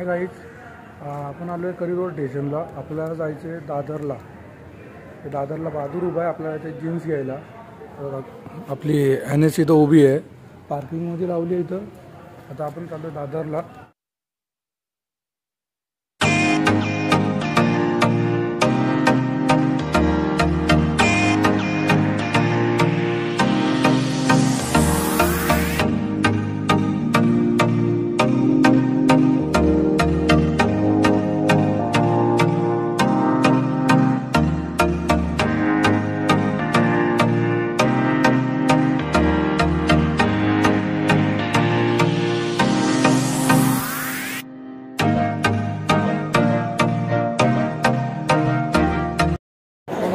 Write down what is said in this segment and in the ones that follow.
Guys, आपण आलो आहे करी रोड स्टेशनला. आपल्याला जायचं आहे दादरला. दादरला बहादूर उभा आहे आपल्याला ते जीन्स घ्यायला. आपली NS इथं उभी आहे, पार्किंगमध्ये लावली आहे इथं. आता आपण चाललो आहे दादरला.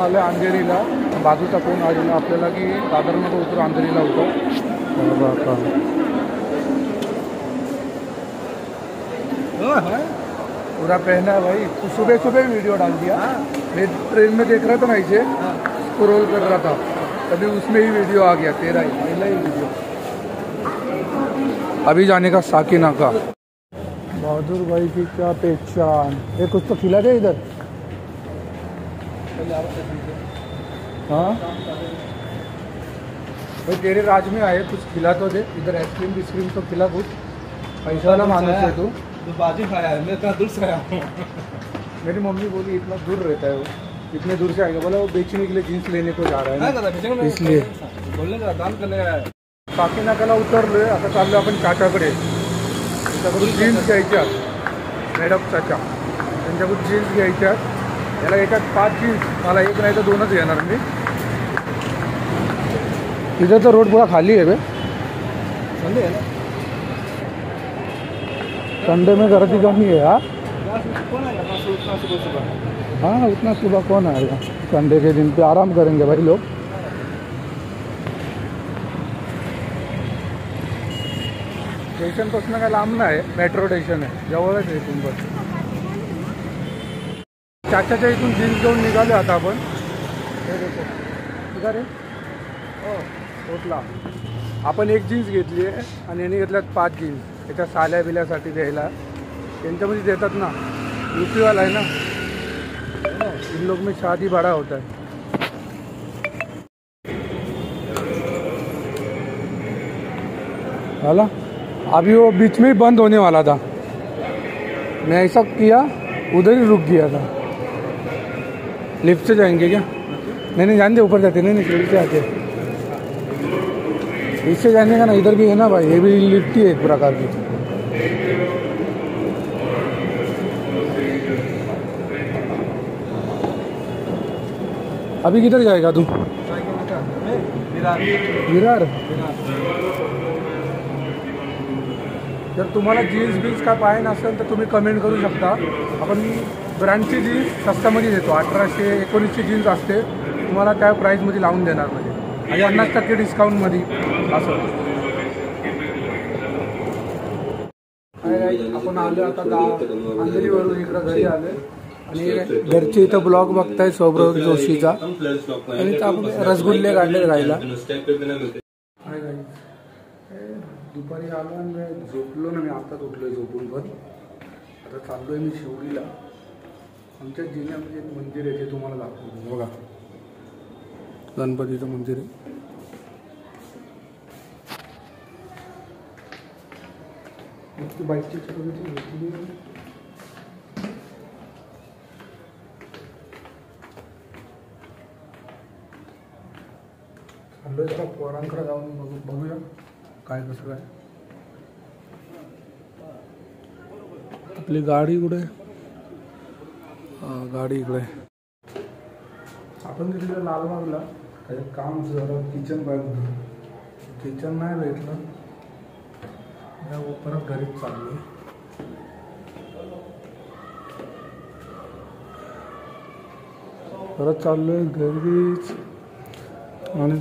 आले अंधेरीला. बाजूचा फोन आलेला आपल्याला की दादरमध्ये उतरू अंधेरीला होतो. पूरा पहना है भाई. सुबह सुबह वीडियो डाल दिया. मैं ट्रेन में देख रहा था ना, इसे स्क्रॉल कर रहा था, तभी उसमें ही वीडियो आ गया. तेरा ही पहला ही वीडियो. अभी जाने का साकिना का. बहादुर भाई की क्या पहचान. ये कुछ तो खिला दे इधर. हाँ भाई, तेरे राज में आए, कुछ खिला तो दे. इधर आइसक्रीम बिस्क्रीम तो खिला कुछ. पैसा वाला मानस है तू. बाजी खाया है, मैं इतना दूर से आया हूँ. मेरी मम्मी बोली इतना दूर रहता है वो, इतने दूर से आएगा. बोला वो बेचने के लिए जीन्स लेने को जा रहा है, इसलिए बोलने का दाम करने आया है. काकी नाकाला उतरलोय. आता चाललो आपण चाचाकडे. त्याच्याकडून जीन्स घ्यायच्या. मॅडम चाचा त्यांच्याकडून जीन्स घ्यायच्या. याला एकात 5 जीन्स, मला एक नाही तर 2च घेणार मी. इधर तो रोड पूरा खाली है बे. संडे है ना, संडे में गर्दी कम ही है. कौन आएगा सुबह? हाँ, उतना सुबह कौन आएगा. संडे के दिन पे आराम करेंगे भाई लोग. स्टेशनपासून काय लांब नाही, मेट्रो स्टेशन आहे, जवळच आहे इथून. बस चाचाच्या इथून जीन्स घेऊन निघालो आता आपण. हे देखो इधर आहे. हो पोटला. आपण एक जीन्स घेतली आहे आणि यांनी घेतल्यात 5 जीन्स. त्याच्या साल्या बिल्यासाठी द्यायला. त्यांच्यामध्ये देतात ना, यूपीवाला आहे ना. इन लोग में शादी बड़ा होता है. हाला अभी वो बीच में ही बंद होने वाला था. मैं ऐसा किया, उधर ही रुक गया था. लिफ्ट से जाएंगे क्या? नहीं जान दे, ऊपर जाते. नहीं सीढ़ी से आते. इससे जाने का ना, इधर भी है ना भाई, ये भी लिफ्ट ही है एक प्रकार की. अभी किधर जाएगा तू? विरार. जर तुम्हाला जीन्स बीन्स का पाहिजे नसेल तर तुम्ही कमेंट करू शकता. आपण ब्रँडची जीन्स स्वस्तामध्ये देतो. 1800-1900 जीन्स असते. तुम्हाला त्या प्राईसमध्ये लावून देणार, म्हणजे 50% डिस्काउंटमध्ये असं. आपण आलो आता अंधेरीवरून इकडं घरी आलो. आणि घरचे इथं ब्लॉग बघताय सौरभ जोशीचा. आणि इथं आपण रसगुल्ले काढले राहिला. दुपारी आलो आणि झोपलो ना. मी आताच उठलो आहे झोपून. पण आता चाललो आहे मी शिवडीला. आमच्या जिल्ह्यामध्ये एक मंदिर आहे, ते तुम्हाला दाखवतो. बघा, गणपतीचं मंदिर आहे. बाईकची घेतली. चाललो आहे जरा पोरांकडे जाऊन बघूया काय कसं काय. आपली गाडी कुठे? गाडी इकडे. आपण तिथे लालबागला त्याच्यात काम जरा किचन पाहिजे होतं. किचन नाही भेटलं. परत घरीच चाललो. परत चाललोय घरीच. आणि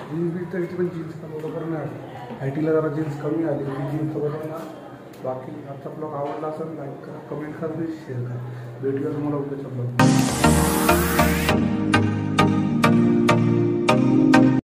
जीन्स बी तर इथे पण जीन्स का बरोबर नाही. ITला जरा जीन्स कमी आली. ती जीन्स बरोबर ना. बाकी आजचा ब्लॉग आवडला असेल लाईक करा, कमेंट करा, शेअर करा. भेटूया तुम्हाला उद्याच्या ब्लॉग.